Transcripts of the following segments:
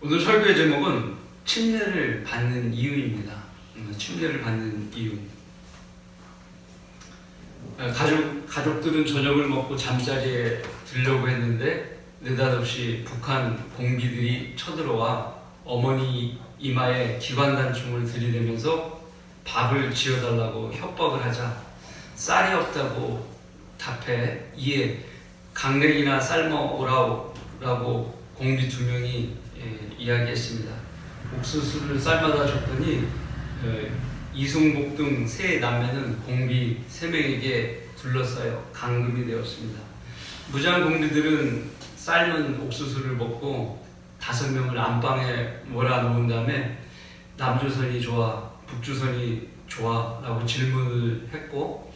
오늘 설교의 제목은 침례를 받는 이유입니다. 침례를 받는 이유. 가족들은 저녁을 먹고 잠자리에 들려고 했는데 느닷없이 북한 공비들이 쳐들어와 어머니 이마에 기관단총을 들이대면서 밥을 지어달라고 협박을 하자 쌀이 없다고 답해 이에 강냉이나 삶아 오라고 공비 2명이 이야기했습니다. 옥수수를 삶아다 줬더니 이승복 등 3남매는 공비 3명에게 둘러싸여 감금이 되었습니다. 무장 공비들은 삶은 옥수수를 먹고 5명을 안방에 몰아놓은 다음에 남조선이 좋아 북조선이 좋아 라고 질문을 했고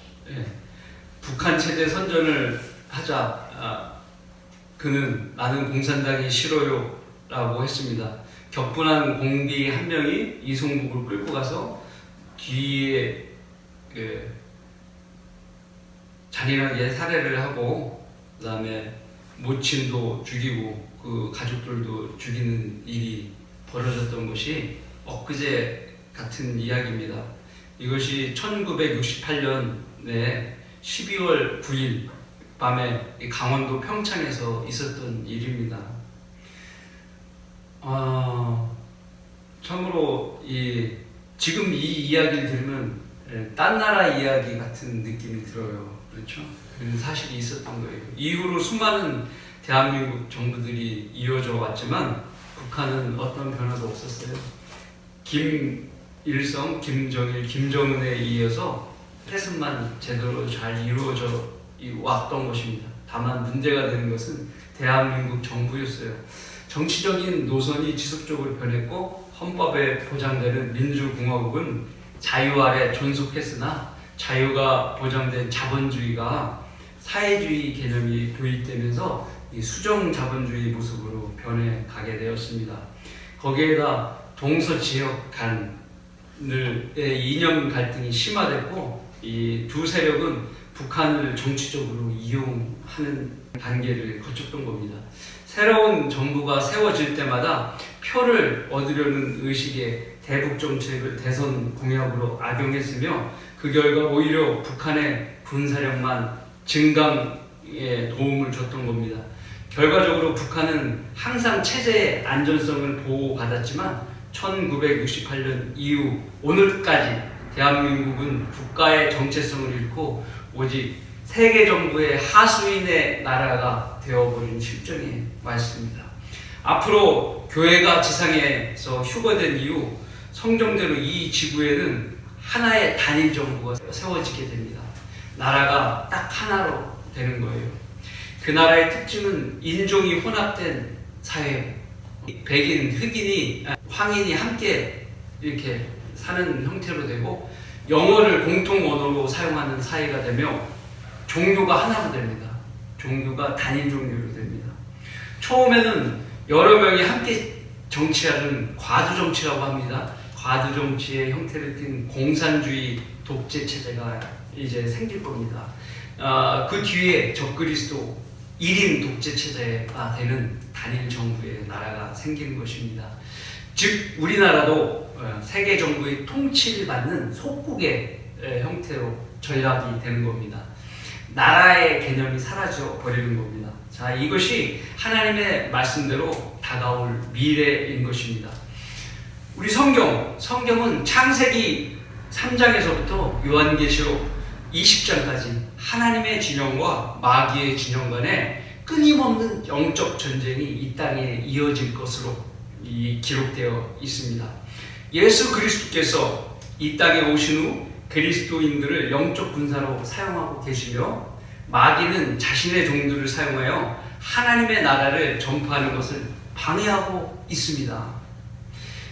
북한 체제 선전을 하자 그는 나는 공산당이 싫어요 라고 했습니다. 격분한 공비 1명이 이승복을 끌고 가서 뒤에 잔인하게 살해를 하고 그 다음에 모친도 죽이고 그 가족들도 죽이는 일이 벌어졌던 것이 엊그제 같은 이야기입니다. 이것이 1968년에 12월 9일 밤에 강원도 평창에서 있었던 일입니다. 참으로 지금 이 이야기를 들으면 딴 나라 이야기 같은 느낌이 들어요. 그렇죠? 그런 사실이 있었던 거예요. 이후로 수많은 대한민국 정부들이 이어져 왔지만 북한은 어떤 변화도 없었어요. 김일성, 김정일, 김정은에 이어서 폐습만 제대로 잘 이루어져 왔던 것입니다. 다만 문제가 되는 것은 대한민국 정부였어요. 정치적인 노선이 지속적으로 변했고 헌법에 보장되는 민주공화국은 자유 아래 존속했으나 자유가 보장된 자본주의가 사회주의 개념이 도입되면서 수정자본주의 모습으로 변해가게 되었습니다. 거기에다 동서지역 간의 이념 갈등이 심화됐고 이 두 세력은 북한을 정치적으로 이용하는 단계를 거쳤던 겁니다. 새로운 정부가 세워질 때마다 표를 얻으려는 의식에 대북 정책을 대선 공약으로 악용했으며 그 결과 오히려 북한의 군사력만 증강에 도움을 줬던 겁니다. 결과적으로 북한은 항상 체제의 안전성을 보호받았지만 1968년 이후 오늘까지 대한민국은 국가의 정체성을 잃고 오직 세계 정부의 하수인의 나라가 되어버린 실정에 와 있습니다. 앞으로 교회가 지상에서 휴거된 이후 성경대로 이 지구에는 하나의 단일 정부가 세워지게 됩니다. 나라가 딱 하나로 되는 거예요. 그 나라의 특징은 인종이 혼합된 사회, 백인, 흑인이, 황인이 함께 이렇게 사는 형태로 되고 영어를 공통 언어로 사용하는 사회가 되며 종교가 하나로 됩니다. 종교가 단일 종교로 됩니다. 처음에는 여러 명이 함께 정치하는 과두 정치라고 합니다. 과두 정치의 형태를 띈 공산주의 독재 체제가 이제 생길 겁니다. 그 뒤에 적그리스도 1인 독재 체제가 되는 단일 정부의 나라가 생기는 것입니다. 즉 우리나라도 세계 정부의 통치를 받는 속국의 형태로 전락이 되는 겁니다. 나라의 개념이 사라져 버리는 겁니다. 자, 이것이 하나님의 말씀대로 다가올 미래인 것입니다. 우리 성경은 창세기 3장에서부터 요한계시록 20장까지 하나님의 진영과 마귀의 진영 간에 끊임없는 영적 전쟁이 이 땅에 이어질 것으로 기록되어 있습니다. 예수 그리스도께서 이 땅에 오신 후 그리스도인들을 영적 군사로 사용하고 계시며 마귀는 자신의 종들을 사용하여 하나님의 나라를 전파하는 것을 방해하고 있습니다.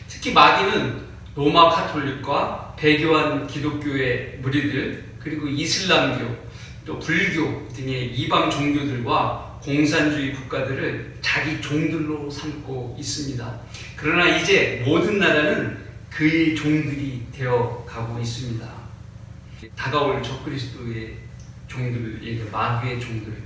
특히 마귀는 로마 카톨릭과 배교한 기독교의 무리들 그리고 이슬람교 또 불교 등의 이방 종교들과 공산주의 국가들을 자기 종들로 삼고 있습니다. 그러나 이제 모든 나라는 그의 종들이 되어 가고 있습니다. 다가올 적그리스도의 종들을 마귀의 종들을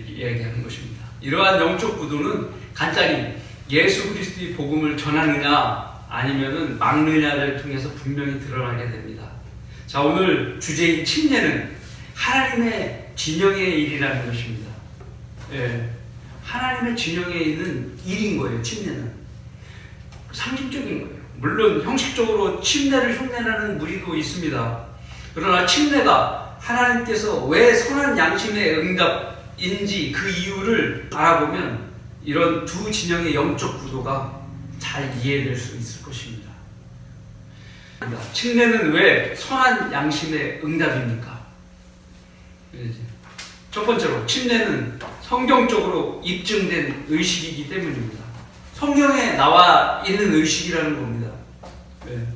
이야기하는 것입니다. 이러한 영적 구도는 간단히 예수 그리스도의 복음을 전하느냐 아니면은 막느냐를 통해서 분명히 드러나게 됩니다. 자, 오늘 주제인 침례는 하나님의 진영의 일이라는 것입니다. 예, 하나님의 진영에 있는 일인 거예요. 침례는 상징적인 거예요. 물론 형식적으로 침례를 흉내내는 무리도 있습니다. 그러나 침례가 하나님께서 왜 선한 양심의 응답인지 그 이유를 알아보면 이런 두 진영의 영적 구도가 잘 이해될 수 있을 것입니다. 침례는 왜 선한 양심의 응답입니까? 첫 번째로 침례는 성경적으로 입증된 의식이기 때문입니다. 성경에 나와 있는 의식이라는 겁니다. 네.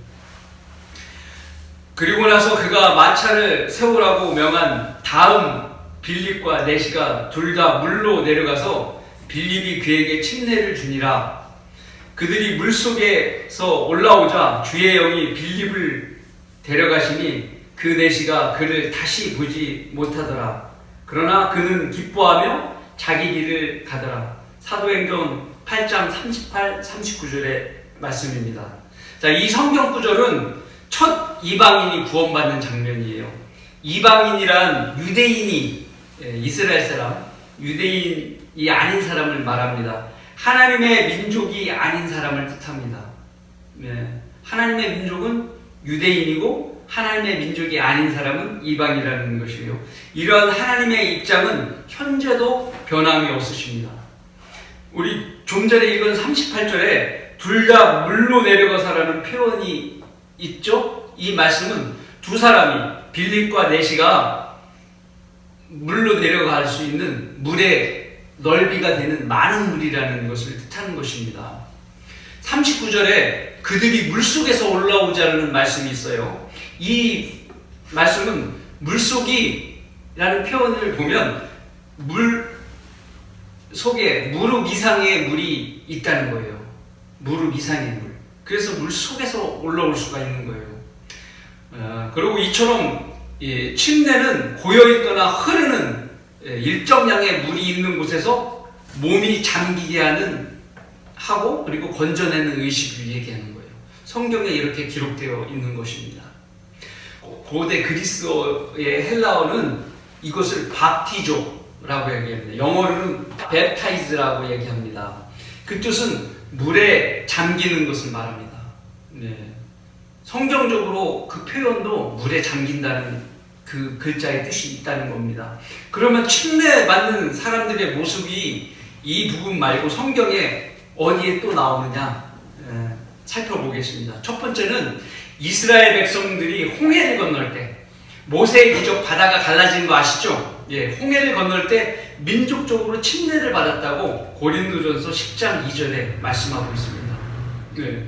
그리고 나서 그가 마차를 세우라고 명한 다음 빌립과 내시가 둘 다 물로 내려가서 빌립이 그에게 침례를 주니라. 그들이 물속에서 올라오자 주의 영이 빌립을 데려가시니 그 내시가 그를 다시 보지 못하더라. 그러나 그는 기뻐하며 자기 길을 가더라. 사도행전 8장 38, 39절의 말씀입니다. 자, 이 성경 구절은 첫 이방인이 구원받는 장면이에요. 이방인이란 유대인이, 이스라엘 사람, 유대인이 아닌 사람을 말합니다. 하나님의 민족이 아닌 사람을 뜻합니다. 네. 하나님의 민족은 유대인이고 하나님의 민족이 아닌 사람은 이방이라는 것이에요. 이러한 하나님의 입장은 현재도 변함이 없으십니다. 우리 좀 전에 읽은 38절에 둘 다 물로 내려가서라는 표현이 있죠? 이 말씀은 두 사람이 빌립과 내시가 물로 내려갈 수 있는 물의 넓이가 되는 많은 물이라는 것을 뜻하는 것입니다. 39절에 그들이 물속에서 올라오자는 말씀이 있어요. 이 말씀은 물속이라는 표현을 보면 물 속에 무릎 이상의 물이 있다는 거예요. 무릎 이상의 물. 그래서 물 속에서 올라올 수가 있는 거예요. 그리고 이처럼 침례는 고여있거나 흐르는 일정량의 물이 있는 곳에서 몸이 잠기게 하고 그리고 건져내는 의식을 얘기하는 거예요. 성경에 이렇게 기록되어 있는 것입니다. 고대 그리스어의 헬라어는 이것을 밥티조라고 얘기합니다. 영어로는 baptize라고 얘기합니다. 그 뜻은 물에 잠기는 것을 말합니다. 네. 성경적으로 그 표현도 물에 잠긴다는 그 글자의 뜻이 있다는 겁니다. 그러면 침례받는 사람들의 모습이 이 부분 말고 성경에 어디에 또 나오느냐 살펴보겠습니다. 첫 번째는 이스라엘 백성들이 홍해를 건널 때 모세의 기적 바다가 갈라진 거 아시죠? 예, 홍해를 건널 때 민족적으로 침례를 받았다고 고린도전서 10장 2절에 말씀하고 있습니다. 네.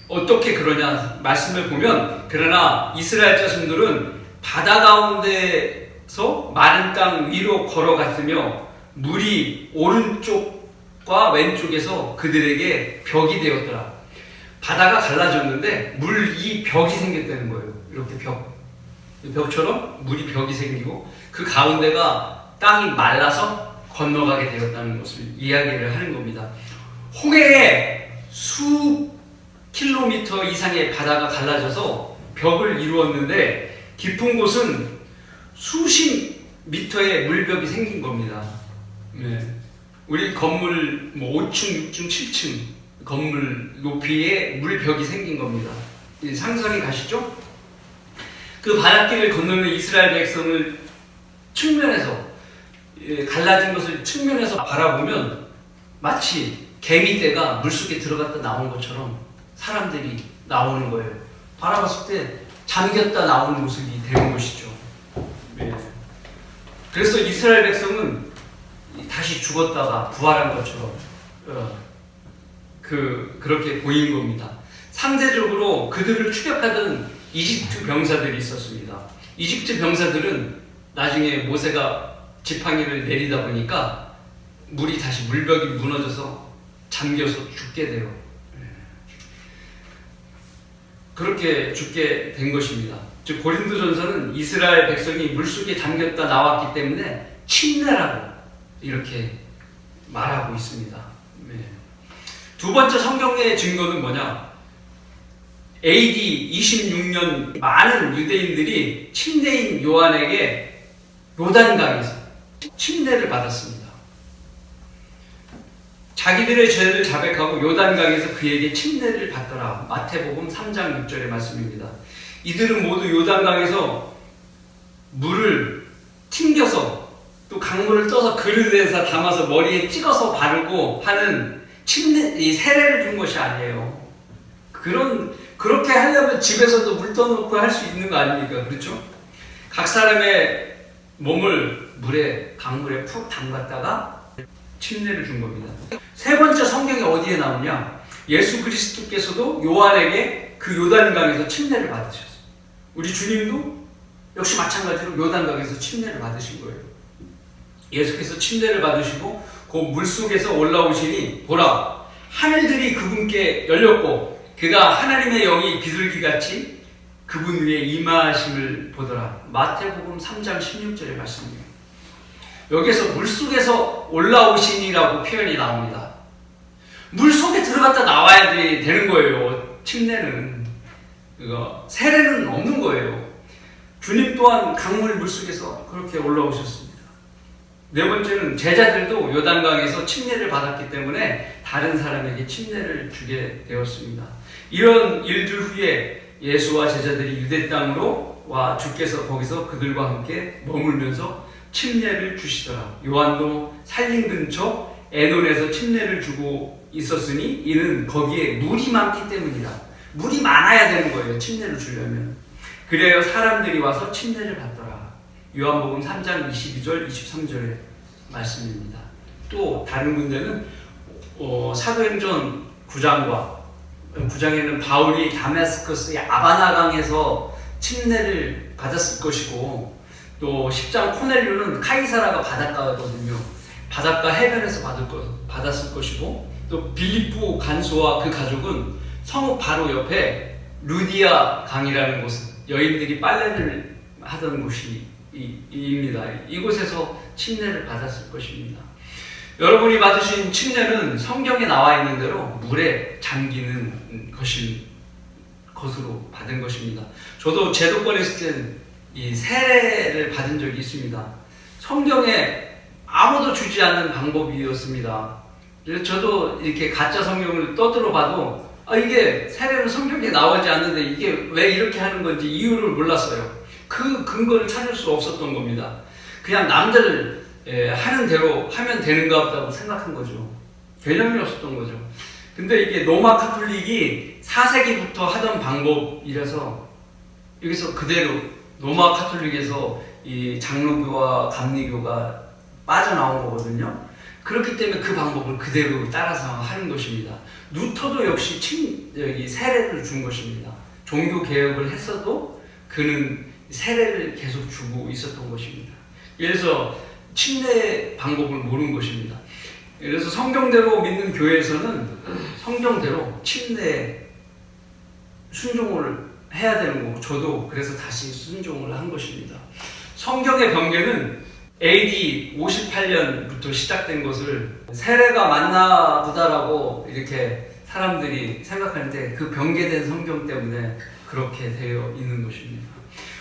어떻게 그러냐 말씀을 보면 그러나 이스라엘 자손들은 바다 가운데서 마른 땅 위로 걸어갔으며 물이 오른쪽과 왼쪽에서 그들에게 벽이 되었더라. 바다가 갈라졌는데 이 벽이 생겼다는 거예요. 이렇게 벽처럼 물이 벽이 생기고 그 가운데가 땅이 말라서 건너가게 되었다는 것을 이야기를 하는 겁니다. 홍해에 수 킬로미터 이상의 바다가 갈라져서 벽을 이루었는데 깊은 곳은 수십 미터의 물벽이 생긴 겁니다. 네. 우리 건물 5층, 6층, 7층 건물 높이의 물벽이 생긴 겁니다. 상상이 가시죠? 그 바닷길을 건너는 이스라엘 백성을 측면에서 갈라진 것을 측면에서 바라보면 마치 개미떼가 물속에 들어갔다 나온 것처럼 사람들이 나오는 거예요. 바라봤을 때 잠겼다 나오는 모습이 되는 것이죠. 네. 그래서 이스라엘 백성은 다시 죽었다가 부활한 것처럼 그렇게 보인 겁니다. 상대적으로 그들을 추격하던 이집트 병사들이 있었습니다. 이집트 병사들은 나중에 모세가 지팡이를 내리다 보니까 물이 다시 물벽이 무너져서 잠겨서 죽게 돼요. 그렇게 죽게 된 것입니다. 즉 고린도전서는 이스라엘 백성이 물속에 잠겼다 나왔기 때문에 침례라고 이렇게 말하고 있습니다. 네. 두 번째 성경의 증거는 뭐냐? AD 26년 많은 유대인들이 침례인 요한에게 요단강에서 침례를 받았습니다. 자기들의 죄를 자백하고 요단강에서 그에게 침례를 받더라. 마태복음 3장 6절의 말씀입니다. 이들은 모두 요단강에서 물을 튕겨서 또 강물을 떠서 그릇에서 담아서 머리에 찍어서 바르고 하는 이 세례를 준 것이 아니에요. 그렇게 하려면 집에서도 물 떠놓고 할 수 있는 거 아닙니까? 그렇죠? 각 사람의 몸을 강물에 푹 담갔다가 침례를 준 겁니다. 세 번째 성경에 어디에 나오냐? 예수 그리스도께서도 요한에게 그 요단강에서 침례를 받으셨어요. 우리 주님도 역시 마찬가지로 요단강에서 침례를 받으신 거예요. 예수께서 침례를 받으시고 그 물속에서 올라오시니 보라, 하늘들이 그분께 열렸고 그가 하나님의 영이 비둘기같이 그분 위에 임하심을 보더라. 마태복음 3장 16절의 말씀입니다. 여기서 물속에서 올라오시니라고 표현이 나옵니다. 물속에 들어갔다 나와야 되는 거예요. 침례는. 세례는 없는 거예요. 주님 또한 강물 물속에서 그렇게 올라오셨습니다. 네 번째는 제자들도 요단강에서 침례를 받았기 때문에 다른 사람에게 침례를 주게 되었습니다. 이런 일들 후에 예수와 제자들이 유대 땅으로 와 주께서 거기서 그들과 함께 머물면서 침례를 주시더라. 요한도 살림 근처 에논에서 침례를 주고 있었으니 이는 거기에 물이 많기 때문이다. 물이 많아야 되는 거예요. 침례를 주려면. 그래야 사람들이 와서 침례를 받더라. 요한복음 3장 22절 23절의 말씀입니다. 또 다른 군데는 사도행전 9장에는 바울이 다메스커스의 아바나강에서 침례를 받았을 것이고, 또 10장 코넬료는 카이사라가 바닷가거든요. 바닷가 해변에서 받았을 것이고, 또 빌립보 간수와 그 가족은 성읍 바로 옆에 루디아 강이라는 곳은 여인들이 빨래를 하던 곳입니다. 이곳에서 침례를 받았을 것입니다. 여러분이 받으신 침례는 성경에 나와 있는 대로 물에 잠기는 것으로 받은 것입니다. 저도 제도권에 있을 때 이 세례를 받은 적이 있습니다. 성경에 아무도 주지 않는 방법이었습니다. 그래서 저도 이렇게 가짜 성경을 떠들어 봐도 이게 세례는 성경에 나오지 않는데 이게 왜 이렇게 하는 건지 이유를 몰랐어요. 그 근거를 찾을 수 없었던 겁니다. 그냥 남들 하는 대로 하면 되는가 보다고 생각한 거죠. 개념이 없었던 거죠. 근데 이게 로마 카톨릭이 4세기부터 하던 방법이라서 여기서 그대로 로마 카톨릭에서 이 장로교와 감리교가 빠져나온 거거든요. 그렇기 때문에 그 방법을 그대로 따라서 하는 것입니다. 루터도 역시 세례를 준 것입니다. 종교 개혁을 했어도 그는 세례를 계속 주고 있었던 것입니다. 그래서 침례 방법을 모르는 것입니다. 그래서 성경대로 믿는 교회에서는 성경대로 침례 순종을 해야 되는 거고, 저도 그래서 다시 순종을 한 것입니다. 성경의 변개는 AD 58년부터 시작된 것을 세례가 맞나 보다라고 이렇게 사람들이 생각하는데, 그 변개된 성경 때문에 그렇게 되어 있는 것입니다.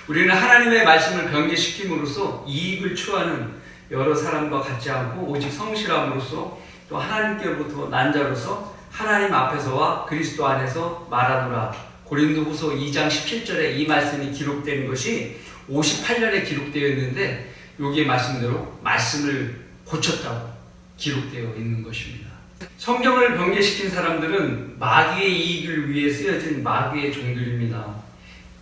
우리는 하나님의 말씀을 변개시킴으로써 이익을 추구하는 여러 사람과 같지 않고 오직 성실함으로써 또 하나님께로부터 난 자로서 하나님 앞에서와 그리스도 안에서 말하노라. 고린도후서 2장 17절에 이 말씀이 기록된 것이 58년에 기록되어 있는데, 여기에 말씀대로 말씀을 고쳤다고 기록되어 있는 것입니다. 성경을 변개시킨 사람들은 마귀의 이익을 위해 쓰여진 마귀의 종들입니다.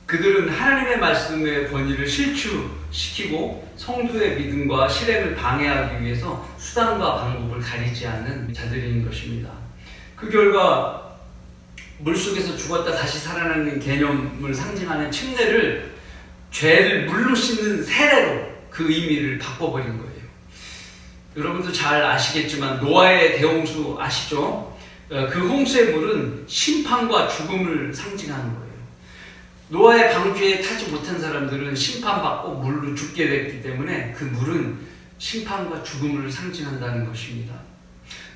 그들은 하나님의 말씀의 권위를 실추시키고 성도의 믿음과 실행을 방해하기 위해서 수단과 방법을 가리지 않는 자들인 것입니다. 그 결과 물속에서 죽었다 다시 살아나는 개념을 상징하는 침례를 죄를 물로 씻는 세례로 그 의미를 바꿔버린 거예요. 여러분도 잘 아시겠지만 노아의 대홍수 아시죠? 그 홍수의 물은 심판과 죽음을 상징하는 거예요. 노아의 방주에 타지 못한 사람들은 심판받고 물로 죽게 됐기 때문에 그 물은 심판과 죽음을 상징한다는 것입니다.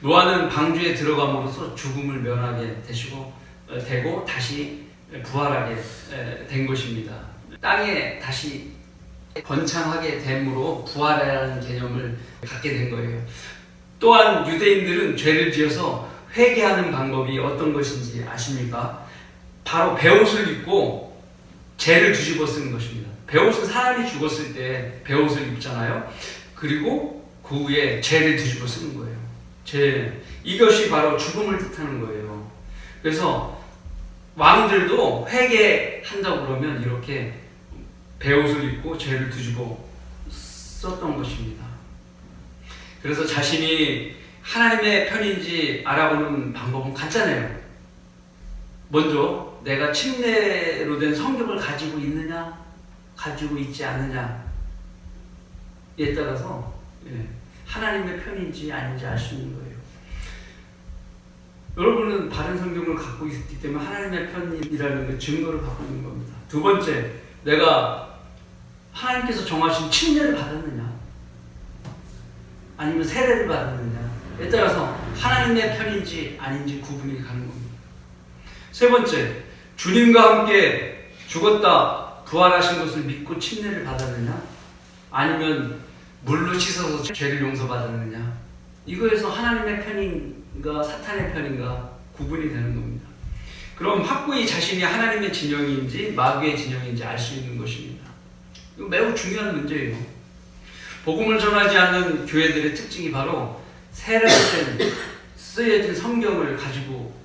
노아는 방주에 들어감으로써 죽음을 면하게 되고 다시 부활하게 된 것입니다. 땅에 다시 번창하게 됨으로 부활이라는 개념을 갖게 된 거예요. 또한 유대인들은 죄를 지어서 회개하는 방법이 어떤 것인지 아십니까? 바로 베옷을 입고 죄를 뒤집어 쓰는 것입니다. 베옷은 사람이 죽었을 때 베옷을 입잖아요. 그리고 그 후에 죄를 뒤집어 쓰는 거예요. 이것이 바로 죽음을 뜻하는 거예요. 그래서 왕들도 회개한다고 그러면 이렇게 베옷을 입고 죄를 뒤집어 썼던 것입니다. 그래서 자신이 하나님의 편인지 알아보는 방법은 간단해요. 먼저 내가 침례로 된 성경을 가지고 있느냐, 가지고 있지 않느냐에 따라서 하나님의 편인지 아닌지 알 수 있는 거예요. 여러분은 바른 성경을 갖고 있기 때문에 하나님의 편이라는 증거를 갖고 있는 겁니다. 두 번째, 내가 하나님께서 정하신 침례를 받았느냐, 아니면 세례를 받았느냐에 따라서 하나님의 편인지 아닌지 구분이 가는 겁니다. 세 번째, 주님과 함께 죽었다 부활하신 것을 믿고 침례를 받았느냐, 아니면 물로 씻어서 죄를 용서받았느냐, 이거에서 하나님의 편인가 사탄의 편인가 구분이 되는 겁니다. 그럼 확고히 자신이 하나님의 진영인지 마귀의 진영인지 알 수 있는 것입니다. 이거 매우 중요한 문제예요. 복음을 전하지 않는 교회들의 특징이 바로 세례로 된 쓰여진 성경을 가지고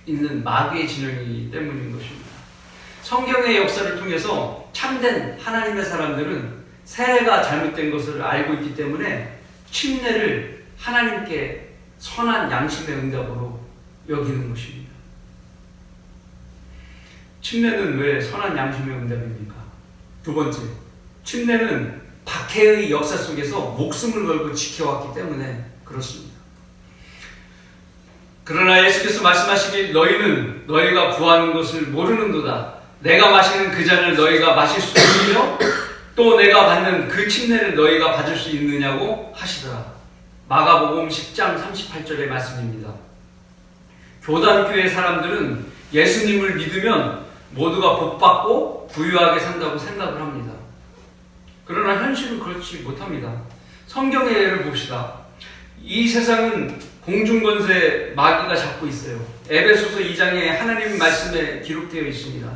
있는 마귀의 진영이기 때문인 것입니다. 성경의 역사를 통해서 참된 하나님의 사람들은 세례가 잘못된 것을 알고 있기 때문에 침례를 하나님께 선한 양심의 응답으로 여기는 것입니다. 침례는 왜 선한 양심의 응답입니까? 두 번째, 침례는 박해의 역사 속에서 목숨을 걸고 지켜왔기 때문에 그렇습니다. 그러나 예수께서 말씀하시길 너희는 너희가 구하는 것을 모르는도다. 내가 마시는 그 잔을 너희가 마실 수 있으며 또 내가 받는 그 침례를 너희가 받을 수 있느냐고 하시더라. 마가복음 10장 38절의 말씀입니다. 교단교회 사람들은 예수님을 믿으면 모두가 복받고 부유하게 산다고 생각을 합니다. 그러나 현실은 그렇지 못합니다. 성경의 예를 봅시다. 이 세상은 공중권세 마귀가 잡고 있어요. 에베소서 2장에 하나님 말씀에 기록되어 있습니다.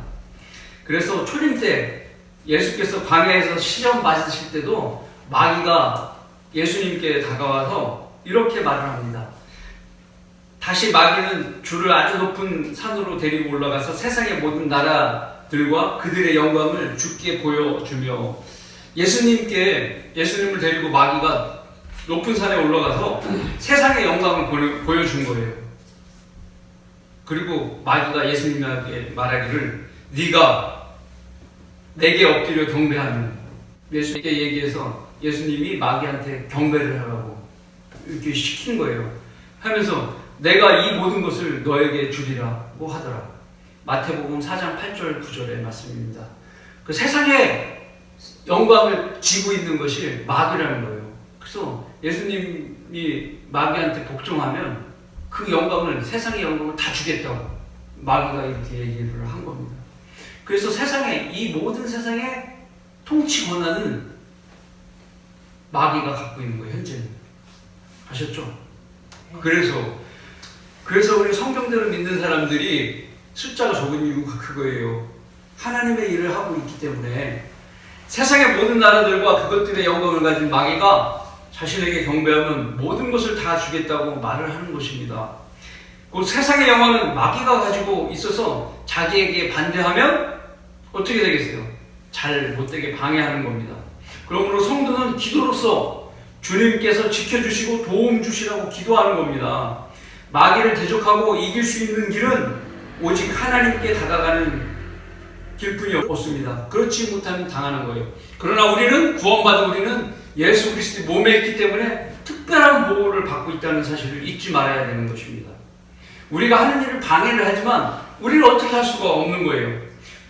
그래서 초림 때 예수께서 광야에서 시험 맞으실 때도 마귀가 예수님께 다가와서 이렇게 말을 합니다. 다시 마귀는 주를 아주 높은 산으로 데리고 올라가서 세상의 모든 나라들과 그들의 영광을 주께 보여주며, 예수님을 데리고 마귀가 높은 산에 올라가서 세상의 영광을 보여준 거예요. 그리고 마귀가 예수님에게 말하기를 네가 내게 엎드려 경배하면, 예수님께 얘기해서 예수님이 마귀한테 경배를 하라고 이렇게 시킨 거예요. 하면서 내가 이 모든 것을 너에게 주리라고 하더라. 마태복음 4장 8절 9절의 말씀입니다. 그 세상의 영광을 쥐고 있는 것이 마귀라는 거예요. 그래서 예수님이 마귀한테 복종하면 그 영광을, 세상의 영광을 다 주겠다고 마귀가 이렇게 얘기를 한 겁니다. 그래서 이 모든 세상의 통치 권한은 마귀가 갖고 있는 거예요, 현재는. 아셨죠? 그래서 우리 성경대로 믿는 사람들이 숫자가 적은 이유가 그거예요. 하나님의 일을 하고 있기 때문에 세상의 모든 나라들과 그것들의 영광을 가진 마귀가 자신에게 경배하면 모든 것을 다 주겠다고 말을 하는 것입니다. 그 세상의 영광은 마귀가 가지고 있어서 자기에게 반대하면 어떻게 되겠어요? 잘 못되게 방해하는 겁니다. 그러므로 성도는 기도로서 주님께서 지켜주시고 도움 주시라고 기도하는 겁니다. 마귀를 대적하고 이길 수 있는 길은 오직 하나님께 다가가는 길뿐이 없습니다. 그렇지 못하면 당하는 거예요. 그러나 우리는 구원받은 우리는 예수 그리스도의 몸에 있기 때문에 특별한 보호를 받고 있다는 사실을 잊지 말아야 되는 것입니다. 우리가 하는 일을 방해를 하지만 우리는 어떻게 할 수가 없는 거예요.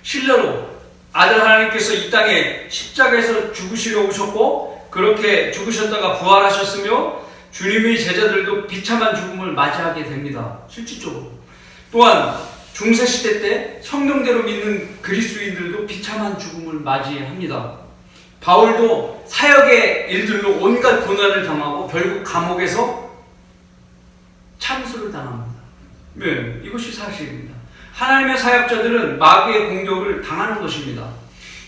실례로 아들 하나님께서 이 땅에 십자가에서 죽으시려 오셨고 그렇게 죽으셨다가 부활하셨으며 주님의 제자들도 비참한 죽음을 맞이하게 됩니다. 실질적으로. 또한 중세시대 때 성령대로 믿는 그리스도인들도 비참한 죽음을 맞이합니다. 바울도 사역의 일들로 온갖 고난을 당하고 결국 감옥에서 참수를 당합니다. 네, 이것이 사실입니다. 하나님의 사역자들은 마귀의 공격을 당하는 것입니다.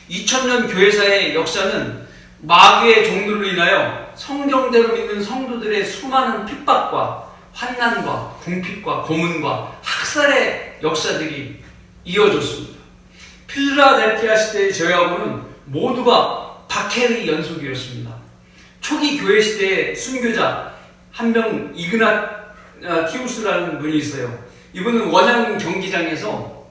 2000년 교회사의 역사는 마귀의 종들로 인하여 성경대로 믿는 성도들의 수많은 핍박과 환난과 궁핍과 고문과 학살의 역사들이 이어졌습니다. 필라델피아 시대의 저희하고는 모두가 박해의 연속이었습니다. 초기 교회 시대의 순교자 한 명 이그나티우스라는 분이 있어요. 이분은 원형 경기장에서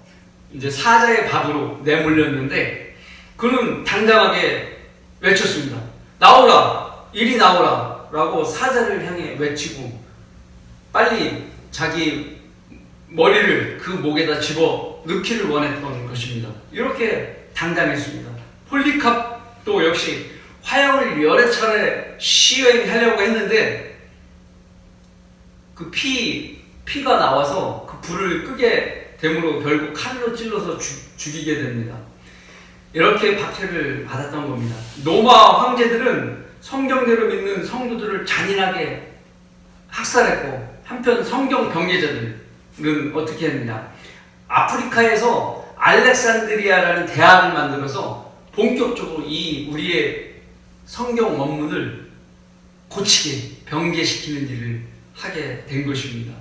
이제 사자의 밥으로 내몰렸는데 그는 당당하게 외쳤습니다. 나오라! 이리 나오라! 라고 사자를 향해 외치고 빨리 자기 머리를 그 목에다 집어 넣기를 원했던 것입니다. 이렇게 당당했습니다. 폴리캅도 역시 화형을 여러 차례 시행하려고 했는데 그 피가 나와서 그 불을 끄게 되므로 결국 칼로 찔러서 죽이게 됩니다. 이렇게 박해를 받았던 겁니다. 로마 황제들은 성경대로 믿는 성도들을 잔인하게 학살했고 한편 성경 경계자들은 어떻게 했느냐, 아프리카에서 알렉산드리아라는 대학을 만들어서 본격적으로 이 우리의 성경 원문을 고치게 변개시키는 일을 하게 된 것입니다.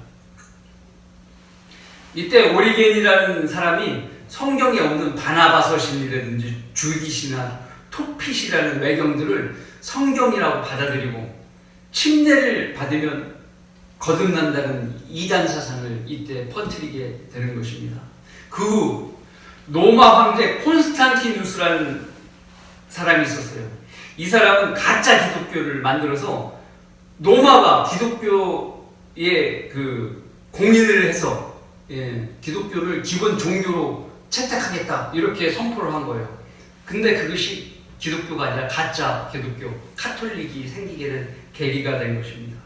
이때 오리겐이라는 사람이 성경에 없는 바나바서신이라든지 주깃이나 토핏이라는 외경들을 성경이라고 받아들이고 침례를 받으면 거듭난다는 이단 사상을 이때 퍼뜨리게 되는 것입니다. 그 후 로마 황제 콘스탄티누스라는 사람이 있었어요. 이 사람은 가짜 기독교를 만들어서 로마가 기독교의 그 공인을 해서 기독교를 기본 종교로 채택하겠다 이렇게 선포를 한 거예요. 근데 그것이 기독교가 아니라 가짜 기독교, 카톨릭이 생기게 된 계기가 된 것입니다.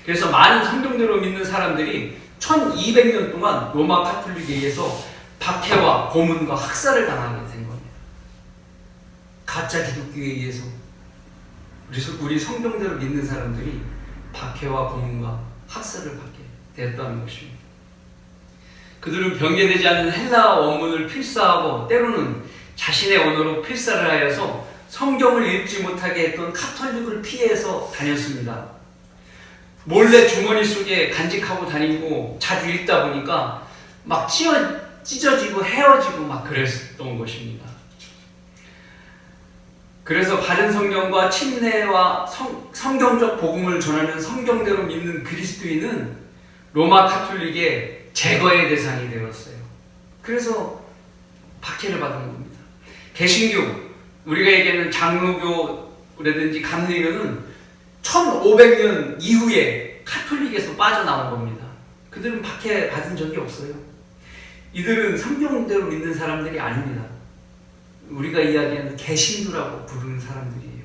그래서 많은 성경대로 믿는 사람들이 1200년 동안 로마 카톨릭에 의해서 박해와 고문과 학살을 당하게 된 겁니다. 가짜 기독교에 의해서 우리 성경대로 믿는 사람들이 박해와 고문과 학살을 받게 되었다는 것입니다. 그들은 변개되지 않는 헬라어 원문을 필사하고 때로는 자신의 언어로 필사를 하여서 성경을 읽지 못하게 했던 카톨릭을 피해서 다녔습니다. 몰래 주머니 속에 간직하고 다니고 자주 읽다 보니까 막 찢어지고 헤어지고 막 그랬던 것입니다. 그래서 바른 성경과 침례와 성경적 복음을 전하는 성경대로 믿는 그리스도인은 로마 카톨릭의 제거의 대상이 되었어요. 그래서 박해를 받은 겁니다. 개신교, 우리가 얘기하는 장로교라든지 감리교는 1500년 이후에 카톨릭에서 빠져나온 겁니다. 그들은 박해 받은 적이 없어요. 이들은 성경대로 믿는 사람들이 아닙니다. 우리가 이야기하는 개신교라고 부르는 사람들이에요.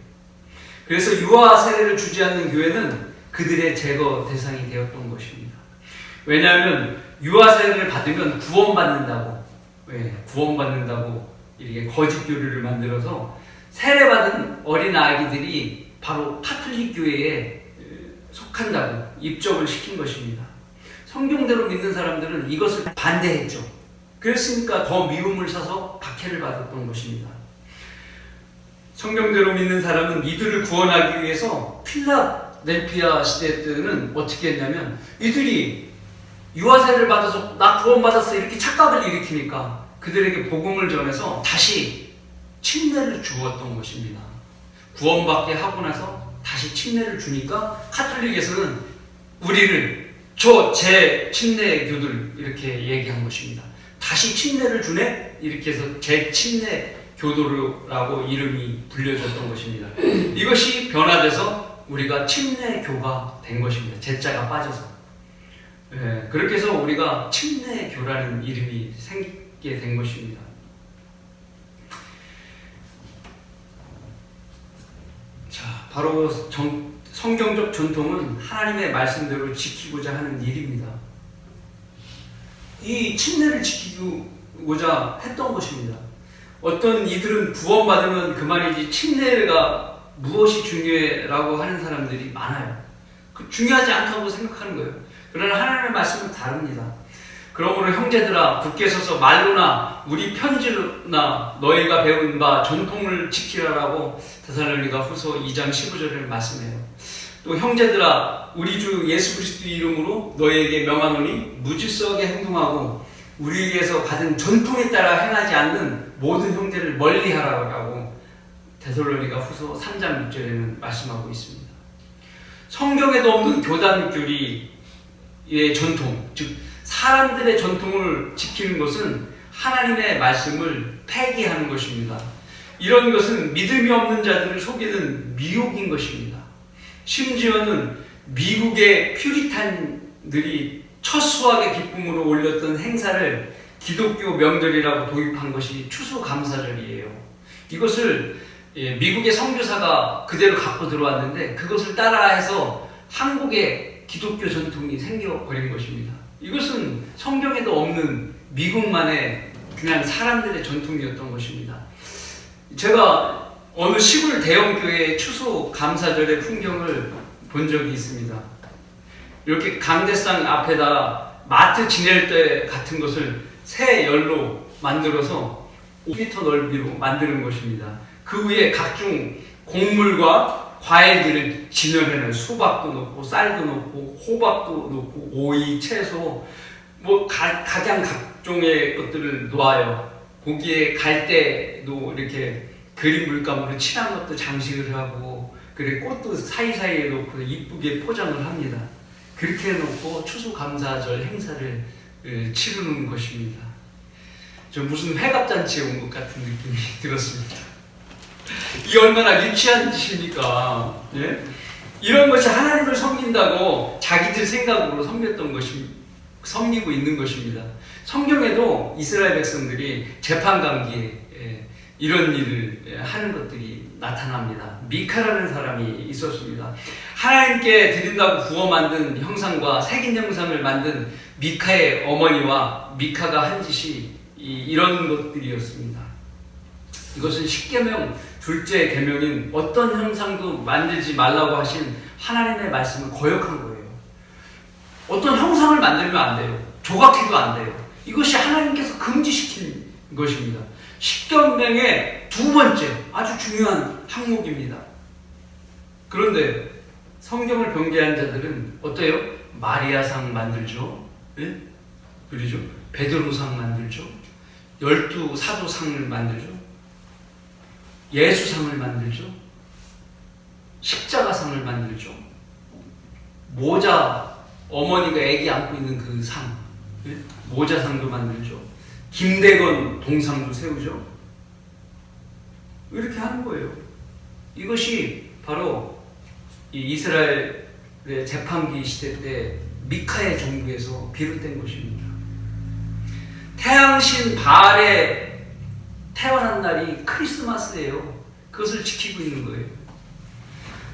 그래서 유아 세례를 주지 않는 교회는 그들의 제거 대상이 되었던 것입니다. 왜냐하면 유아 세례를 받으면 구원받는다고, 구원받는다고 이렇게 거짓 교리를 만들어서 세례받은 어린 아기들이 바로 카톨릭 교회에 속한다고 입적을 시킨 것입니다. 성경대로 믿는 사람들은 이것을 반대했죠. 그랬으니까 더 미움을 사서 박해를 받았던 것입니다. 성경대로 믿는 사람은 이들을 구원하기 위해서 필라델피아 시대 때는 어떻게 했냐면 이들이 유아세를 받아서 나 구원받았어 이렇게 착각을 일으키니까 그들에게 복음을 전해서 다시 침례를 주었던 것입니다. 구원받게 하고 나서 다시 침례를 주니까 카톨릭에서는 우리를 제 침례교들 이렇게 얘기한 것입니다. 다시 침례를 주네? 이렇게 해서 제 침례 교도라고 이름이 불려졌던 것입니다. 이것이 변화돼서 우리가 침례교가 된 것입니다. 제자가 빠져서. 그렇게 해서 우리가 침례교라는 이름이 생기게 된 것입니다. 자, 바로 성경적 전통은 하나님의 말씀대로 지키고자 하는 일입니다. 이 침례를 지키고자 했던 것입니다. 어떤 이들은 구원받으면 그만이지 침례가 무엇이 중요해라고 하는 사람들이 많아요. 중요하지 않다고 생각하는 거예요. 그러나 하나님의 말씀은 다릅니다. 그러므로 형제들아 굳게 서서 말로나 우리 편지로나 너희가 배운 바 전통을 지키라라고 데살로니가 후서 2장 15절을 말씀해요. 또 형제들아 우리 주 예수 그리스도 이름으로 너희에게 명하노니 무질서하게 행동하고 우리에게서 받은 전통에 따라 행하지 않는 모든 형제를 멀리하라고 데살로니가 후서 3장 6절에는 말씀하고 있습니다. 성경에도 없는 교단교리의 전통, 즉 사람들의 전통을 지키는 것은 하나님의 말씀을 폐기하는 것입니다. 이런 것은 믿음이 없는 자들을 속이는 미혹인 것입니다. 심지어는 미국의 퓨리탄들이 첫 수확의 기쁨으로 올렸던 행사를 기독교 명절이라고 도입한 것이 추수감사절이에요. 이것을 미국의 선교사가 그대로 갖고 들어왔는데 그것을 따라해서 한국의 기독교 전통이 생겨버린 것입니다. 이것은 성경에도 없는 미국만의 그냥 사람들의 전통이었던 것입니다. 제가 어느 시골 대형교회의 추수감사절의 풍경을 본 적이 있습니다. 이렇게 강대상 앞에다 마트 지낼 때 같은 것을 새 열로 만들어서 5m 넓이로 만드는 것입니다. 그 위에 각종 곡물과 과일들을 진열해놔요. 수박도 넣고 쌀도 넣고 호박도 넣고 오이, 채소 가장 각종의 것들을 놓아요. 거기에 갈대도 이렇게 그린 물감으로 칠한 것도 장식을 하고 그리고 꽃도 사이사이에 놓고 이쁘게 포장을 합니다. 그렇게 해놓고 추수감사절 행사를 치르는 것입니다. 저 무슨 회갑잔치에 온 것 같은 느낌이 들었습니다. 이 얼마나 유치한 짓입니까? 예? 이런 것이 하나님을 섬긴다고 자기들 생각으로 섬기고 있는 것입니다. 성경에도 이스라엘 백성들이 재판관기에 이런 일을 하는 것들이 나타납니다. 미카라는 사람이 있었습니다. 하나님께 드린다고 구워 만든 형상과 새긴 형상을 만든 미카의 어머니와 미카가 한 짓이 이런 것들이었습니다. 이것은 십계명 둘째 계명인 어떤 형상도 만들지 말라고 하신 하나님의 말씀을 거역한 거예요. 어떤 형상을 만들면 안 돼요. 조각해도 안 돼요. 이것이 하나님께서 금지시킨 것입니다. 십계명의 두 번째 아주 중요한 항목입니다. 그런데 성경을 변개한 자들은 어때요? 마리아상 만들죠. 예? 그러죠. 베드로상 만들죠. 12 사도상을 만들죠. 예수상을 만들죠. 십자가상을 만들죠. 모자, 어머니가 아기 안고 있는 그 상, 예? 모자상도 만들죠. 김대건 동상도 세우죠. 이렇게 하는 거예요. 이것이 바로 이 이스라엘의 재판기 시대 때 미카의 정부에서 비롯된 것입니다. 태양신 바알의 태어난 날이 크리스마스예요. 그것을 지키고 있는 거예요.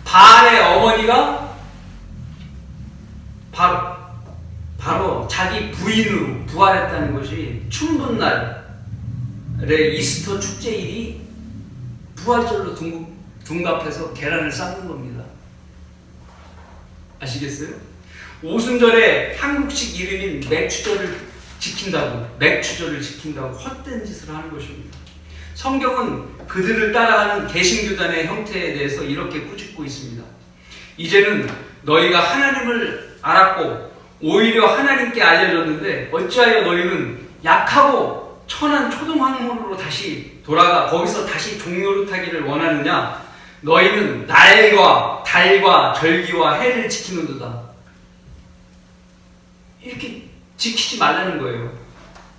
바알의 어머니가 바로 자기 부인으로 부활했다는 것이 춘분날의 이스터 축제일이 부활절로 둔갑해서 계란을 쌓는 겁니다. 아시겠어요? 오순절에 한국식 이름인 맥주절을 지킨다고 헛된 짓을 하는 것입니다. 성경은 그들을 따라가는 개신교단의 형태에 대해서 이렇게 꾸짖고 있습니다. 이제는 너희가 하나님을 알았고 오히려 하나님께 알려졌는데 어찌하여 너희는 약하고 천한 초등학문으로 다시 돌아가 거기서 다시 종노릇하기를 원하느냐? 너희는 날과 달과 절기와 해를 지키는도다. 이렇게 지키지 말라는 거예요.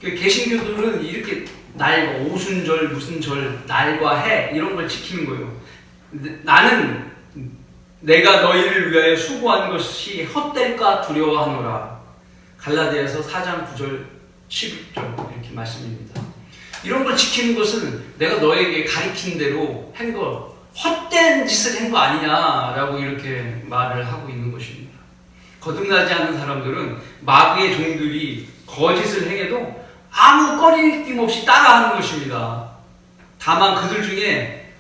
개신교들은 이렇게 날과 오순절, 무슨 절, 날과 해 이런 걸 지키는 거예요. 나는 내가 너희를 위하여 수고한 것이 헛될까 두려워하노라. 갈라디아서 4장 9절 11절 이렇게 말씀입니다. 이런 걸 지키는 것은 내가 너에게 가리킨 대로 한 것 헛된 참된 짓을 한 거 아니냐라고 이렇게 말을 하고 있는 것입니다. 거듭나지 않는 사람들은 마귀의 종들이 거짓을 행해도 아무 꺼리낌 없이 따라하는 것입니다. 다만 그들 중에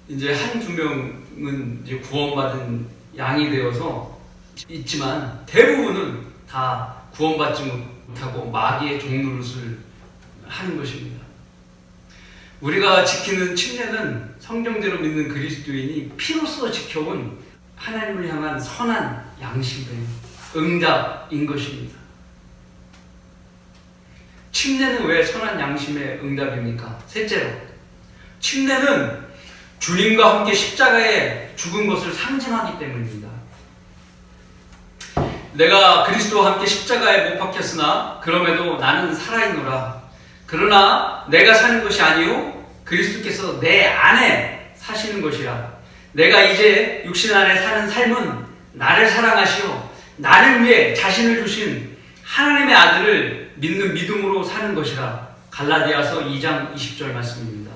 이제 한두 명은 이제 구원받은 양이 되어서 있지만 대부분은 다 구원받지 못하고 마귀의 종노릇을 하는 것입니다. 우리가 지키는 침례는 성경대로 믿는 그리스도인이 피로써 지켜온 하나님을 향한 선한 양심의 응답인 것입니다. 침례는 왜 선한 양심의 응답입니까? 셋째로, 침례는 주님과 함께 십자가에 죽은 것을 상징하기 때문입니다. 내가 그리스도와 함께 십자가에 못 박혔으나 그럼에도 나는 살아있노라. 그러나 내가 사는 것이 아니요 그리스도께서 내 안에 사시는 것이라. 내가 이제 육신 안에 사는 삶은 나를 사랑하시어 나를 위해 자신을 주신 하나님의 아들을 믿는 믿음으로 사는 것이라. 갈라디아서 2장 20절 말씀입니다.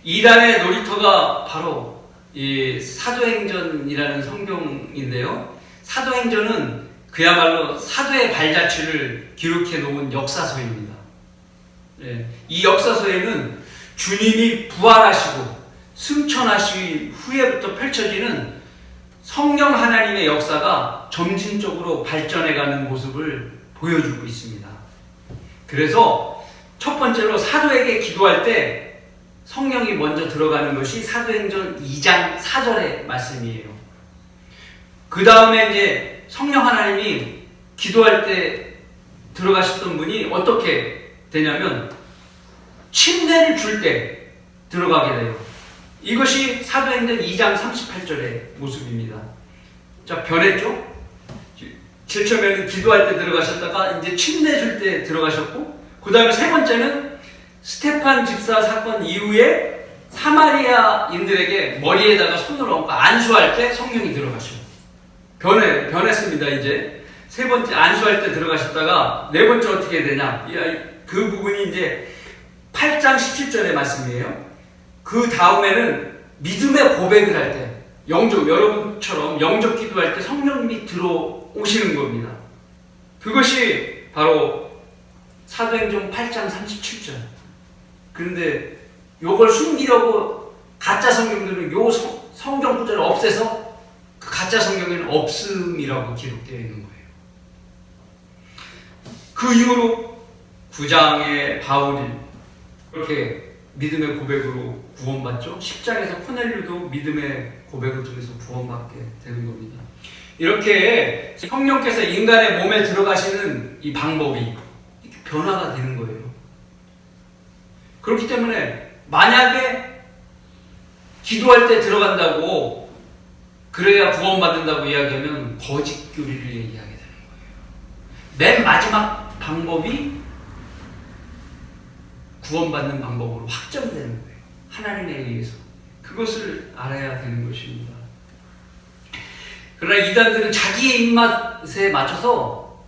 이단의 놀이터가 바로 이 사도행전이라는 성경인데요. 사도행전은 그야말로 사도의 발자취를 기록해 놓은 역사서입니다. 이 역사서에는 주님이 부활하시고 승천하신 후에부터 펼쳐지는 성령 하나님의 역사가 점진적으로 발전해가는 모습을 보여주고 있습니다. 그래서 첫 번째로 사도에게 기도할 때 성령이 먼저 들어가는 것이 사도행전 2장 4절의 말씀이에요. 그 다음에 이제 성령 하나님이 기도할 때 들어가셨던 분이 어떻게 되냐면 침례를 줄 때 들어가게 돼요. 이것이 사도행전 2장 38절의 모습입니다. 자, 변했죠? 제일 처음에는 기도할 때 들어가셨다가 이제 침례 줄 때 들어가셨고, 그 다음에 세 번째는 스테판 집사 사건 이후에 사마리아인들에게 머리에다가 손을 얹고 안수할 때 성령이 들어가시고 변했습니다. 이제 세 번째 안수할 때 들어가셨다가 네 번째 어떻게 되냐, 그 부분이 이제 8장 17절의 말씀이에요. 그 다음에는 믿음의 고백을 할 때, 여러분처럼 영접 기도할 때 성령님이 들어오시는 겁니다. 그것이 바로 사도행전 8장 37절. 그런데 요걸 숨기려고 가짜 성경들은 요 성경 구절을 없애서 그 가짜 성경에는 없음이라고 기록되어 있는 거예요. 그 이후로 9장의 바울이 이렇게 믿음의 고백으로 구원받죠. 10장에서 코넬료도 믿음의 고백을 통해서 구원받게 되는 겁니다. 이렇게 성령께서 인간의 몸에 들어가시는 이 방법이 이렇게 변화가 되는 거예요. 그렇기 때문에 만약에 기도할 때 들어간다고 그래야 구원받는다고 이야기하면 거짓 교리를 얘기하게 되는 거예요. 맨 마지막 방법이 구원받는 방법으로 확정되는 거예요. 하나님에 의해서. 그것을 알아야 되는 것입니다. 그러나 이단들은 자기의 입맛에 맞춰서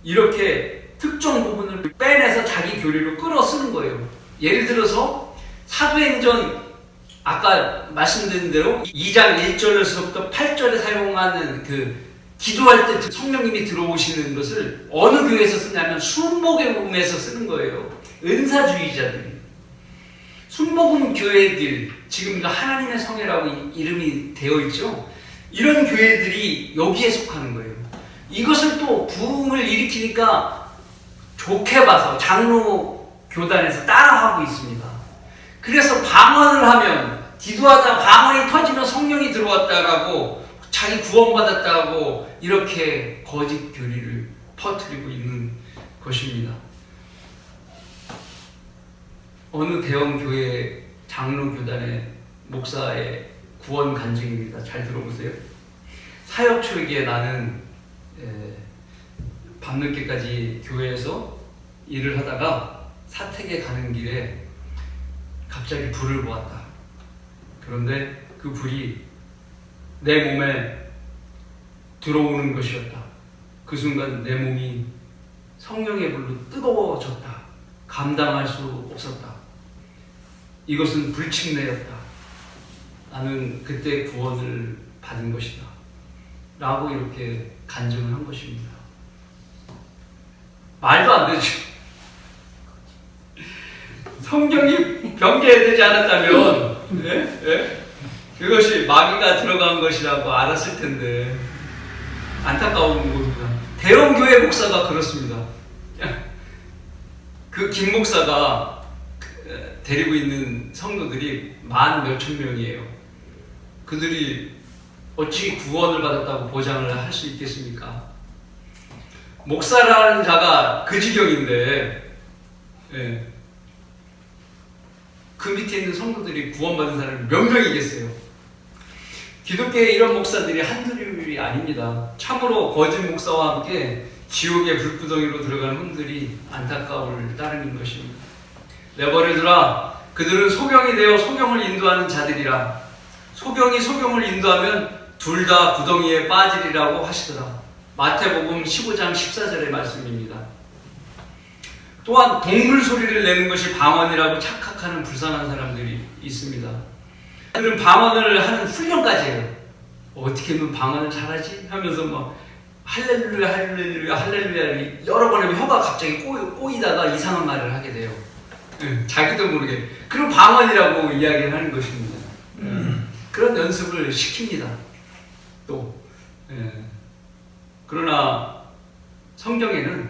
이렇게 특정 부분을 빼내서 자기 교리로 끌어 쓰는 거예요. 예를 들어서 사도행전 아까 말씀드린 대로 2장 1절에서부터 8절에 사용하는 그 기도할 때 성령님이 들어오시는 것을 어느 교회에서 쓰냐면 순복음에서 쓰는 거예요. 은사주의자들이. 순복음 교회들, 지금 하나님의 성회라고 이름이 되어 있죠. 이런 교회들이 여기에 속하는 거예요. 이것을 또 부흥을 일으키니까 좋게 봐서 장로 교단에서 따라하고 있습니다. 그래서 방언을 하면, 기도하다 방언이 터지면 성령이 들어왔다라고, 자기 구원받았다고 이렇게 거짓 교리를 퍼뜨리고 있는 것입니다. 어느 대형 교회 장로 교단의 목사의 구원 간증입니다. 잘 들어보세요. 사역 초기에 나는 밤늦게까지 교회에서 일을 하다가 사택에 가는 길에 갑자기 불을 보았다. 그런데 그 불이 내 몸에 들어오는 것이었다. 그 순간 내 몸이 성령의 불로 뜨거워졌다. 감당할 수 없었다. 이것은 불침례였다. 나는 그때 구원을 받은 것이다 라고 이렇게 간증을 한 것입니다. 말도 안 되죠. 성경이 변개되지 않았다면 그것이 마귀가 들어간 것이라고 알았을 텐데 안타까운 겁니다. 대형교회 목사가 그렇습니다. 그 김 목사가 데리고 있는 성도들이 만 몇천 명이에요. 그들이 어찌 구원을 받았다고 보장을 할 수 있겠습니까? 목사라는 자가 그 지경인데 그 밑에 있는 성도들이 구원받은 사람이 몇 명이겠어요? 기독교의 이런 목사들이 한둘이 아닙니다. 참으로 거짓 목사와 함께 지옥의 불구덩이로 들어가는 분들이 안타까울 따름인 것입니다. 내버려두라. 그들은 소경이 되어 소경을 인도하는 자들이라. 소경이 소경을 인도하면 둘 다 구덩이에 빠지리라고 하시더라. 마태복음 15장 14절의 말씀입니다. 또한 동물 소리를 내는 것이 방언이라고 착각하는 불쌍한 사람들이 있습니다. 그들은 방언을 하는 훈련까지 해요. 어떻게 하면 방언을 잘하지? 하면서 막 할렐루야 할렐루야 할렐루야 여러 번 하면 혀가 갑자기 꼬이다가 이상한 말을 하게 돼요. 자기도 모르게. 그럼 방언이라고 이야기를 하는 것입니다. 그런 연습을 시킵니다. 또 그러나 성경에는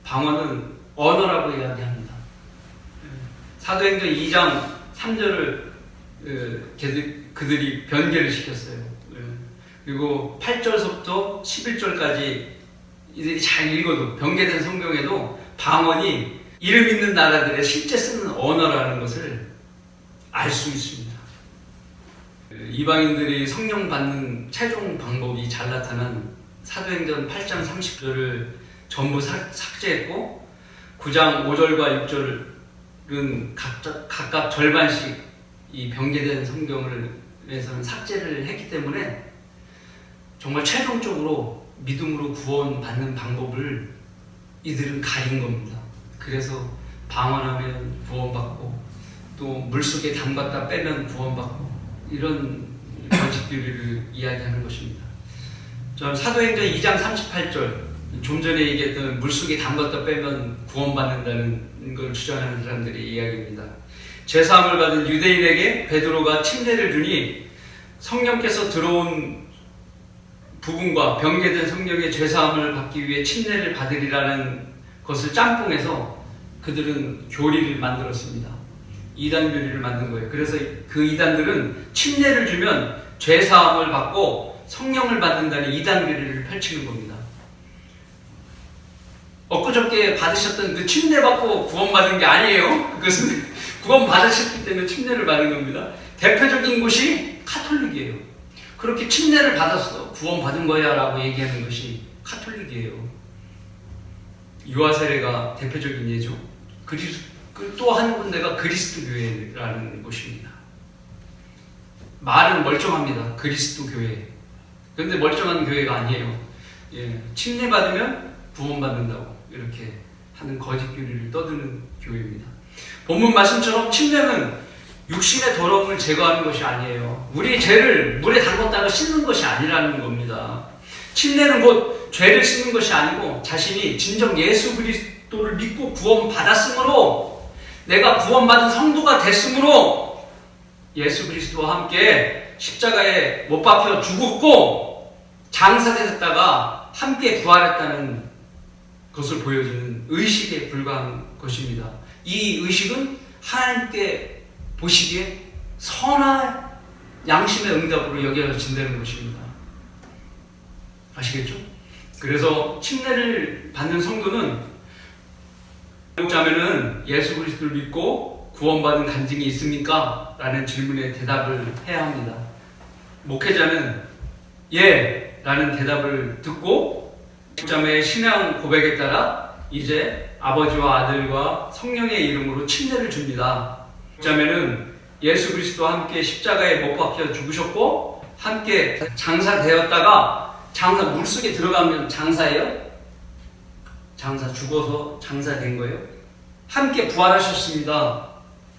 방언은 언어라고 이야기합니다. 사도행전 2장 3절을 그들이 변개를 시켰어요. 그리고 8절서부터 11절까지 이들이 잘 읽어도 변개된 성경에도 방언이 이름 있는 나라들의 실제 쓰는 언어라는 것을 알 수 있습니다. 이방인들이 성령 받는 최종 방법이 잘 나타난 사도행전 8장 30절을 전부 삭제했고 9장 5절과 6절은 각각 절반씩 이 변개된 성경에서는 삭제를 했기 때문에 정말 최종적으로 믿음으로 구원받는 방법을 이들은 가린 겁니다. 그래서 방언하면 구원받고 또 물속에 담갔다 빼면 구원받고 이런 거짓교리를 이야기하는 것입니다. 전 사도행전 2장 38절 좀 전에 얘기했던 물속에 담갔다 빼면 구원받는다는 걸 주장하는 사람들의 이야기입니다. 제사함을 받은 유대인에게 베드로가 침례를 주니 성령께서 들어온 부분과 변개된 성령의 제사함을 받기 위해 침례를 받으리라는 것을 짬뽕해서 그들은 교리를 만들었습니다. 이단 교리를 만든 거예요. 그래서 그 이단들은 침례를 주면 죄사함을 받고 성령을 받는다는 이단 교리를 펼치는 겁니다. 엊그저께 받으셨던 그 침례 받고 구원받은 게 아니에요. 그것은 구원 받으셨기 때문에 침례를 받은 겁니다. 대표적인 곳이 카톨릭이에요. 그렇게 침례를 받았어 구원 받은 거야 라고 얘기하는 것이 카톨릭이에요. 유아 세례가 대표적인 예죠. 또 한 군데가 그리스도 교회라는 곳입니다. 말은 멀쩡합니다. 그리스도 교회. 그런데 멀쩡한 교회가 아니에요. 침례 받으면 구원받는다고 이렇게 하는 거짓 교리를 떠드는 교회입니다. 본문 말씀처럼 침례는 육신의 더러움을 제거하는 것이 아니에요. 우리의 죄를 물에 담갔다가 씻는 것이 아니라는 겁니다. 침례는 곧 죄를 씻는 것이 아니고 자신이 진정 예수 그리스도를 믿고 구원받았으므로 내가 구원받은 성도가 됐으므로 예수 그리스도와 함께 십자가에 못 박혀 죽었고 장사되었다가 함께 부활했다는 것을 보여주는 의식에 불과한 것입니다. 이 의식은 하나님께 보시기에 선한 양심의 응답으로 여겨진다는 것입니다. 아시겠죠? 그래서 침례를 받는 성도는 자매는 예수 그리스도를 믿고 구원받은 간증이 있습니까? 라는 질문에 대답을 해야 합니다. 목회자는 예! 라는 대답을 듣고 자매의 신앙 고백에 따라 이제 아버지와 아들과 성령의 이름으로 침례를 줍니다. 자매는 예수 그리스도와 함께 십자가에 못 박혀 죽으셨고 함께 장사되었다가 장사 물속에 들어가면 장사예요? 장사 죽어서 장사된 거예요? 함께 부활하셨습니다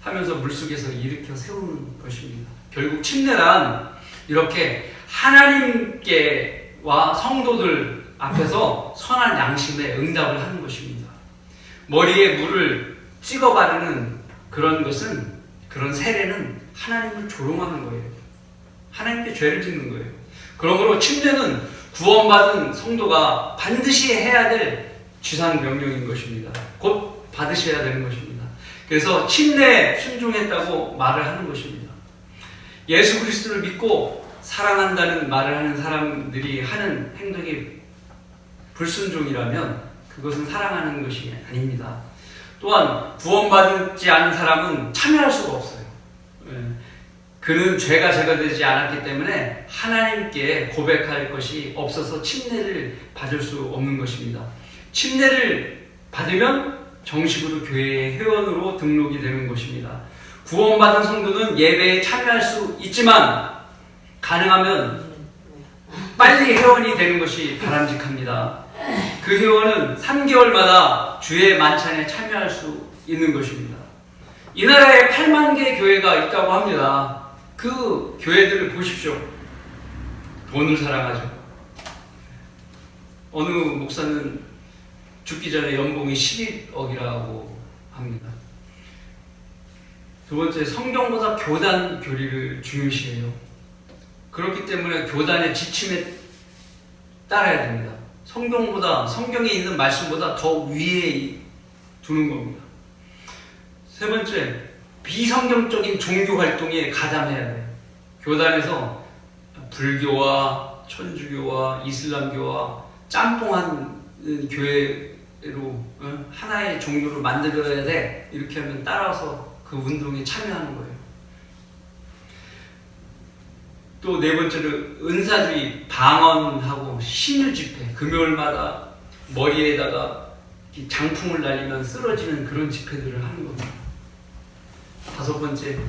하면서 물속에서 일으켜 세우는 것입니다. 결국 침례란 이렇게 하나님께와 성도들 앞에서 선한 양심에 응답을 하는 것입니다. 머리에 물을 찍어 바르는 그런 것은, 그런 세례는 하나님을 조롱하는 거예요. 하나님께 죄를 짓는 거예요. 그러므로 침례는 구원받은 성도가 반드시 해야 될 지상 명령인 것입니다. 곧 받으셔야 되는 것입니다. 그래서 침례에 순종했다고 말을 하는 것입니다. 예수 그리스도를 믿고 사랑한다는 말을 하는 사람들이 하는 행동이 불순종이라면 그것은 사랑하는 것이 아닙니다. 또한 구원받지 않은 사람은 참여할 수가 없어요. 그는 죄가 제거되지 않았기 때문에 하나님께 고백할 것이 없어서 침례를 받을 수 없는 것입니다. 침례를 받으면 정식으로 교회의 회원으로 등록이 되는 것입니다. 구원받은 성도는 예배에 참여할 수 있지만 가능하면 빨리 회원이 되는 것이 바람직합니다. 그 회원은 3개월마다 주의 만찬에 참여할 수 있는 것입니다. 이 나라에 8만 개 교회가 있다고 합니다. 그 교회들을 보십시오. 돈을 사랑하죠. 어느 목사는 죽기 전에 연봉이 11억이라고 합니다. 두 번째, 성경보다 교단 교리를 중요시해요. 그렇기 때문에 교단의 지침에 따라야 됩니다. 성경보다, 성경에 있는 말씀보다 더 위에 두는 겁니다. 세 번째, 비성경적인 종교 활동에 가담해야 돼요. 교단에서 불교와 천주교와 이슬람교와 짬뽕한 교회로 하나의 종교를 만들어야 돼. 이렇게 하면 따라서 그 운동에 참여하는 거예요. 또 네 번째로 은사주의 방언하고 신유 집회, 금요일마다 머리에다가 장풍을 날리면 쓰러지는 그런 집회들을 하는 겁니다. 다섯 번째,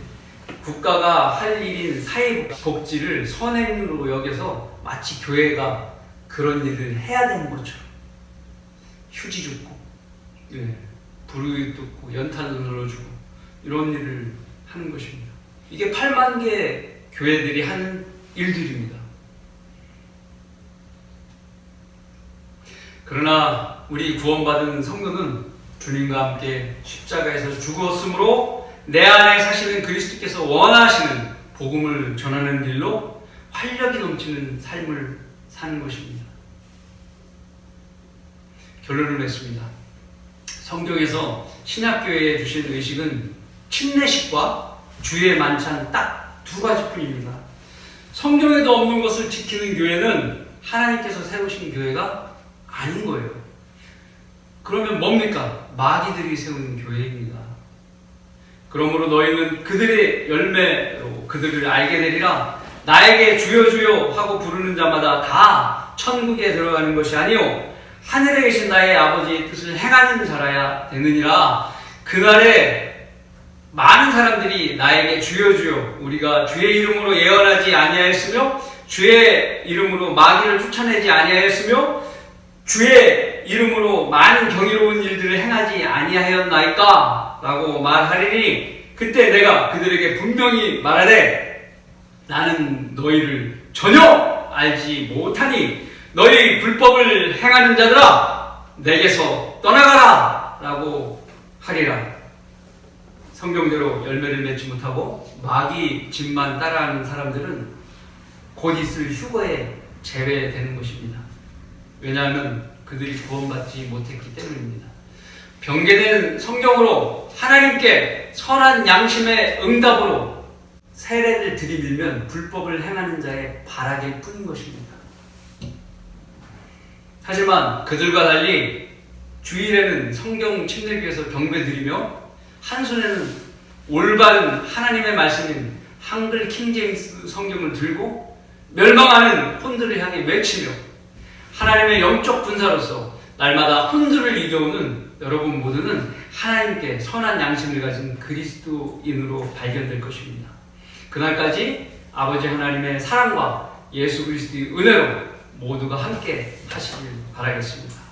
국가가 할 일인 사회복지를 선행으로 여겨서 마치 교회가 그런 일을 해야 되는 것처럼 휴지 줍고, 불우익 돕고, 연탄을 눌러주고 이런 일을 하는 것입니다. 이게 8만 개 교회들이 하는 일들입니다. 그러나 우리 구원받은 성도는 주님과 함께 십자가에서 죽었으므로 내 안에 사시는 그리스도께서 원하시는 복음을 전하는 일로 활력이 넘치는 삶을 사는 것입니다. 결론을 냈습니다. 성경에서 신약교회에 주신 의식은 침례식과 주의 만찬 딱 두 가지뿐입니다. 성경에도 없는 것을 지키는 교회는 하나님께서 세우신 교회가 아닌 거예요. 그러면 뭡니까? 마귀들이 세운 교회입니다. 그러므로 너희는 그들의 열매로 그들을 알게 되리라. 나에게 주여 주여 하고 부르는 자마다 다 천국에 들어가는 것이 아니요 하늘에 계신 나의 아버지의 뜻을 행하는 자라야 되느니라. 그날에 많은 사람들이 나에게 주여 주여, 우리가 주의 이름으로 예언하지 아니하였으며 주의 이름으로 마귀를 쫓아내지 아니하였으며 주의 이름으로 많은 경이로운 일들을 행하지 아니하였나이까? 라고 말하리니 그때 내가 그들에게 분명히 말하되 나는 너희를 전혀 알지 못하니 너희 불법을 행하는 자들아 내게서 떠나가라! 라고 하리라. 성경대로 열매를 맺지 못하고 마귀 집만 따라하는 사람들은 곧 있을 휴거에 제외되는 것입니다. 왜냐하면 그들이 구원받지 못했기 때문입니다. 변개된 성경으로 하나님께 선한 양심의 응답으로 세례를 들이밀면 불법을 행하는 자의 발악일 뿐인 것입니다. 하지만 그들과 달리 주일에는 성경 침례교에서 경배드리며 한손에는 올바른 하나님의 말씀인 한글 킹제임스 성경을 들고 멸망하는 혼들을 향해 외치며 하나님의 영적 군사로서 날마다 혼들을 이겨오는 여러분 모두는 하나님께 선한 양심을 가진 그리스도인으로 발견될 것입니다. 그날까지 아버지 하나님의 사랑과 예수 그리스도의 은혜로 모두가 함께 하시길 바라겠습니다.